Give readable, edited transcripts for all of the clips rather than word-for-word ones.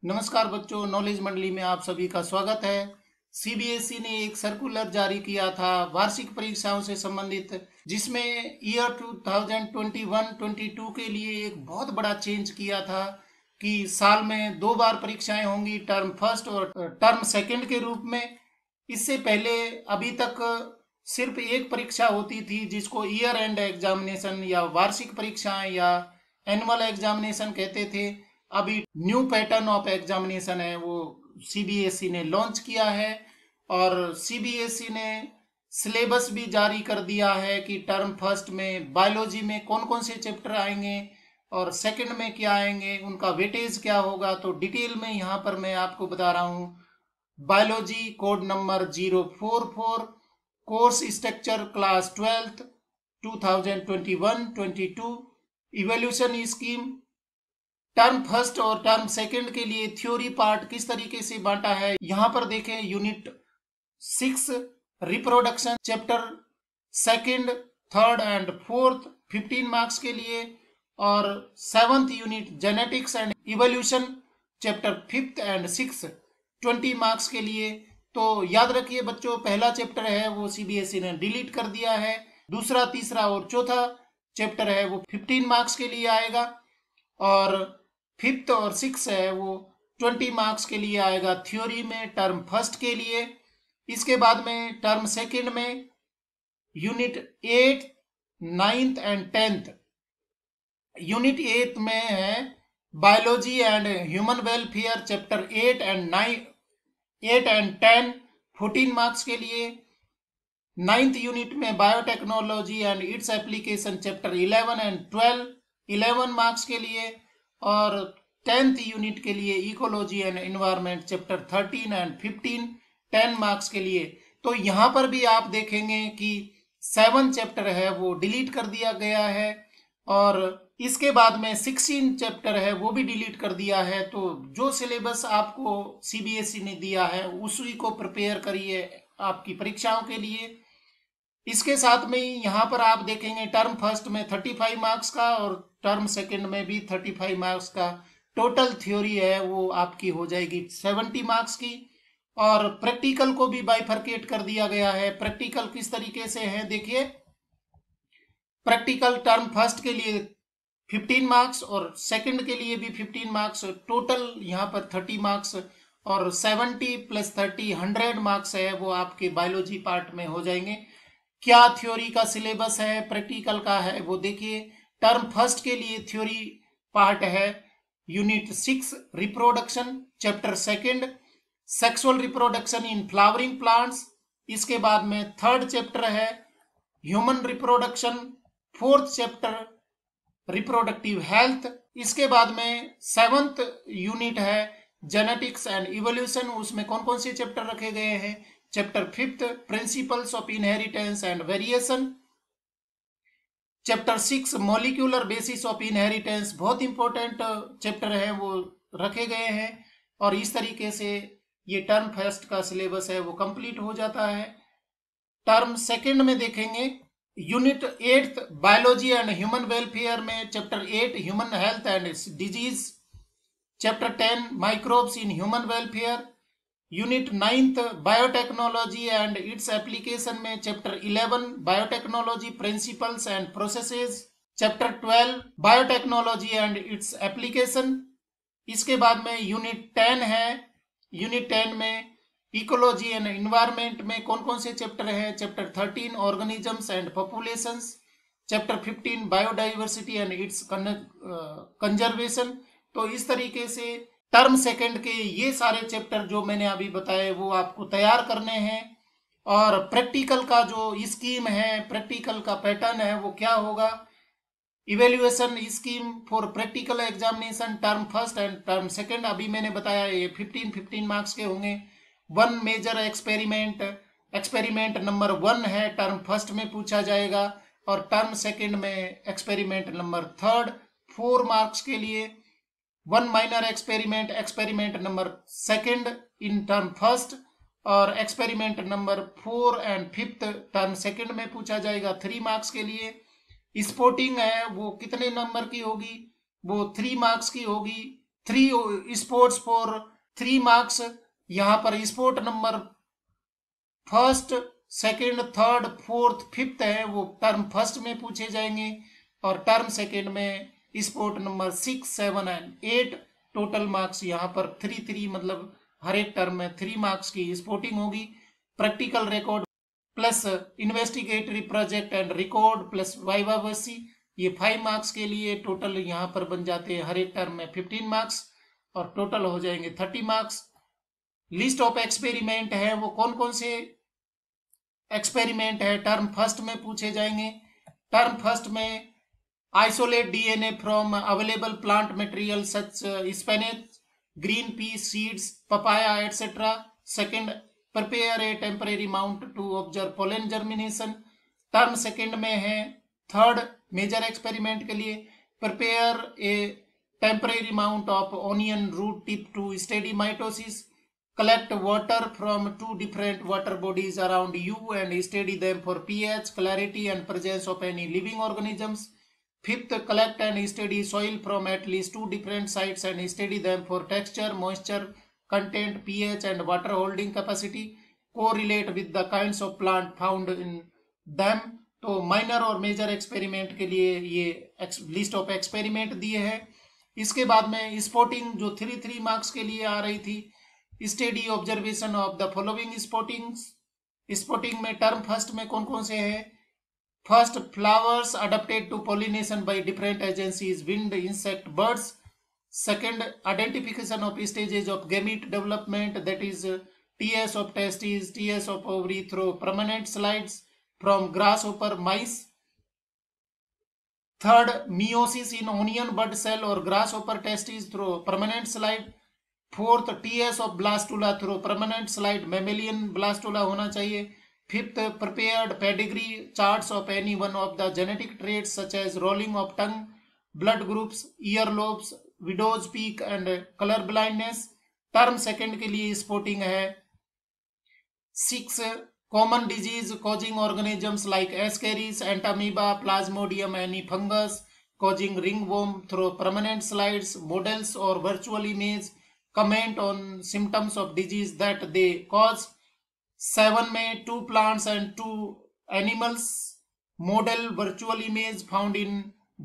नमस्कार बच्चों, नॉलेज मंडली में आप सभी का स्वागत है। सीबीएसई ने एक सर्कुलर जारी किया था वार्षिक परीक्षाओं से संबंधित, जिसमें ईयर 2021-22 के लिए एक बहुत बड़ा चेंज किया था कि साल में 2 बार परीक्षाएं होंगी, टर्म फर्स्ट और टर्म सेकंड के रूप में। इससे पहले अभी तक सिर्फ एक परीक्षा होती थी जिसको ईयर एंड एग्जामिनेशन या वार्षिक परीक्षाएं या एनुअल एग्जामिनेशन कहते थे। अभी न्यू पैटर्न ऑफ एग्जामिनेशन है, वो सीबीएसई ने लॉन्च किया है और सीबीएसई ने सिलेबस भी जारी कर दिया है कि टर्म फर्स्ट में बायोलॉजी में कौन कौन से चैप्टर आएंगे और सेकंड में क्या आएंगे, उनका वेटेज क्या होगा। तो डिटेल में यहाँ पर मैं आपको बता रहा हूँ। Biology code number 044, course structure class 12th 2021-22, evolution scheme. Term first और टर्म सेकंड के लिए थ्योरी पार्ट किस तरीके से बांटा है, यहाँ पर देखें। Unit 6 reproduction, chapter second, third and fourth 15 marks के लिए, और 7th unit genetics and evolution, chapter 5th and 6 20 marks के लिए। तो याद रखिए बच्चों, पहला चैप्टर है वो सीबीएसई ने डिलीट कर दिया है, दूसरा, तीसरा और चौथा चैप्टर है वो 15 मार्क्स के लिए आएगा, और 5th और 6 है वो 20 मार्क्स के लिए आएगा थ्योरी में, टर्म फर्स्ट के लिए। इसके बाद में टर्म सेकंड में unit 8, 9th and 10th। Unit 8 में है biology and human welfare, chapter 8 and 10 14 marks के लिए। 9th यूनिट में biotechnology and its application, chapter 11 and 12 11 marks के लिए, और 10th यूनिट के लिए ecology and environment, chapter 13 and 15 10 marks के लिए। तो यहाँ पर भी आप देखेंगे कि 7 चैप्टर है वो डिलीट कर दिया गया है, और इसके बाद में 16 चैप्टर है वो भी डिलीट कर दिया है। तो जो सिलेबस आपको सीबीएसई ने दिया है उसी को प्रिपेयर करिए आपकी परीक्षाओं के लिए। इसके साथ में ही यहाँ पर आप देखेंगे टर्म फर्स्ट में 35 मार्क्स का और टर्म सेकंड में भी 35 मार्क्स का टोटल थ्योरी है वो आपकी हो जाएगी 70 मार्क्स की। और प्रैक्टिकल को भी बाइफरकेट कर दिया गया है। प्रैक्टिकल किस तरीके से है देखिए। प्रैक्टिकल टर्म फर्स्ट के लिए 15 मार्क्स और सेकंड के लिए भी 15 मार्क्स, टोटल यहाँ पर 30 मार्क्स, और 70 + 30 100 मार्क्स है वो आपके बायोलॉजी पार्ट में हो जाएंगे। क्या थ्योरी का सिलेबस है, प्रैक्टिकल का है वो देखिए। टर्म फर्स्ट के लिए थ्योरी पार्ट है unit 6 reproduction, chapter second sexual reproduction in flowering plants. इसके बाद में 3rd चैप्टर है human reproduction, 4th chapter reproductive health. इसके बाद में 7th यूनिट है जेनेटिक्स एंड इवोल्यूशन, उसमें कौन कौन से चैप्टर रखे गए हैं। Chapter 5th principles of inheritance and variation, chapter 6 molecular basis of inheritance, बहुत इंपॉर्टेंट चैप्टर है वो रखे गए हैं। और इस तरीके से ये टर्म फर्स्ट का सिलेबस है वो कंप्लीट हो जाता है। टर्म सेकंड में देखेंगे unit 8 biology and human welfare में chapter 8 human health and disease, chapter 10 microbes in human welfare. Unit 9th biotechnology and its application में chapter 11 biotechnology principles and processes, chapter 12 biotechnology and its application. इसके बाद में unit 10 है। Unit 10 में ecology and environment में कौन कौन से चैप्टर हैं। Chapter 13 organisms and populations, chapter 15 biodiversity and it's conservation. तो इस तरीके से टर्म सेकंड के ये सारे चैप्टर जो मैंने अभी बताए वो आपको तैयार करने हैं। और प्रैक्टिकल का जो स्कीम है, प्रैक्टिकल का पैटर्न है वो क्या होगा। Evaluation scheme for practical examination term first and term second, अभी मैंने बताया ये 15 मार्क्स के होंगे। 1 मेजर एक्सपेरिमेंट नंबर 1 है टर्म फर्स्ट में पूछा जाएगा, और टर्म सेकंड में एक्सपेरिमेंट नंबर 3 4 मार्क्स के लिए। 1 minor experiment number 2 in term first, और experiment number 4 and 5th term second में पूछा जाएगा 3 मार्क्स के लिए। स्पोर्टिंग है वो कितने नंबर की होगी, वो 3 मार्क्स की होगी। 3 स्पोर्ट्स फॉर 3 मार्क्स। यहाँ पर sport number first, second, third, fourth, fifth है वो टर्म फर्स्ट में पूछे जाएंगे, और टर्म सेकंड में sport number 6, 7 and 8। Total marks यहाँ पर 3 मतलब हर एक टर्म में 3 मार्क्स की स्पोर्टिंग होगी। Practical record plus investigatory project and record plus viva voce, ये 5 मार्क्स के लिए टोटल यहाँ पर बन जाते हैं हर एक टर्म में 15 मार्क्स, और टोटल हो जाएंगे 30 मार्क्स। लिस्ट ऑफ एक्सपेरिमेंट है वो कौन कौन से एक्सपेरिमेंट है टर्म फर्स्ट में पूछे जाएंगे। टर्म फर्स्ट में isolate DNA from available plant material such spinach, green peas seeds, papaya etcetera. Second, prepare a temporary mount to observe pollen germination. Term second में है थर्ड मेजर एक्सपेरिमेंट के लिए, prepare a temporary mount of onion root tip to study mitosis, collect water from 2 different water bodies around you and study them for pH, clarity and presence of any living organisms. Fifth, collect and study soil from at least 2 different sites and study them for texture, moisture content, pH and water holding capacity. Correlate with the kinds of plant found in them. तो minor और major experiment के लिए ये list of experiment दिए हैं। इसके बाद में स्पॉटिंग जो 3 मार्क्स के लिए आ रही थी, study observation of the following spotting में टर्म फर्स्ट में कौन कौन से हैं। First, flowers adapted to pollination by different agencies, wind, insect, birds. Second, identification of stages of gamete development, that is TS of testis, TS of ovary through permanent slides from grasshopper mice. Third, meiosis in onion bud cell और grasshopper testis through permanent slide. Fourth, TS of blastula through permanent slide, mammalian blastula होना चाहिए। Fifth, prepared pedigree charts of any one of the genetic traits such as rolling of tongue, blood groups, ear lobes, widow's peak and colour blindness. Term second के लिए spotting है 6, common disease causing organisms like ascaris, entamoeba, plasmodium, any fungus causing ringworm through permanent slides, models और virtual image, comment on symptoms of disease that they cause। 7 में 2 plants and 2 animals model virtual image found in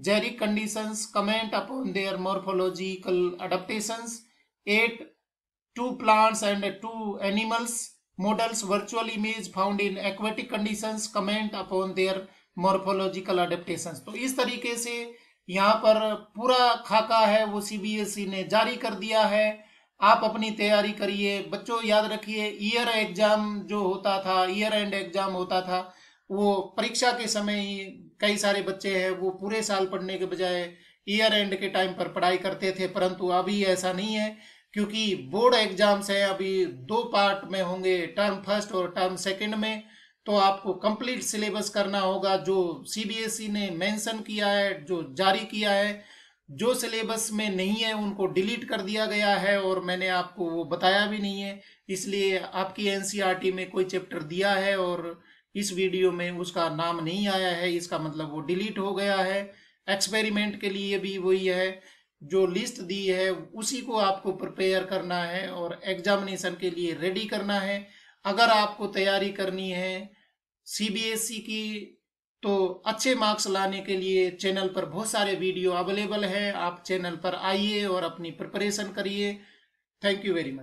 xeric conditions, comment upon their morphological adaptations। 8, 2 plants and 2 animals models virtual image found in aquatic conditions, comment upon their morphological adaptations। तो इस तरीके से यहाँ पर पूरा खाका है वो सीबीएसई ने जारी कर दिया है। आप अपनी तैयारी करिए बच्चों। याद रखिए, ईयर एग्जाम जो होता था, ईयर एंड एग्जाम होता था, वो परीक्षा के समय ही कई सारे बच्चे हैं वो पूरे साल पढ़ने के बजाय ईयर एंड के टाइम पर पढ़ाई करते थे, परंतु अभी ऐसा नहीं है क्योंकि बोर्ड एग्जाम्स है अभी 2 पार्ट में होंगे, टर्म फर्स्ट और टर्म सेकंड में। तो आपको कंप्लीट सिलेबस करना होगा जो सीबीएसई ने मेंशन किया है, जो जारी किया है। जो सिलेबस में नहीं है उनको डिलीट कर दिया गया है और मैंने आपको वो बताया भी नहीं है, इसलिए आपकी एनसीईआरटी में कोई चैप्टर दिया है और इस वीडियो में उसका नाम नहीं आया है, इसका मतलब वो डिलीट हो गया है। एक्सपेरिमेंट के लिए भी वही है, जो लिस्ट दी है उसी को आपको प्रिपेयर करना है और एग्जामिनेशन के लिए रेडी करना है। अगर आपको तैयारी करनी है सीबीएसई की तो अच्छे मार्क्स लाने के लिए चैनल पर बहुत सारे वीडियो अवेलेबल है, आप चैनल पर आइए और अपनी प्रिपरेशन करिए। Thank you very much.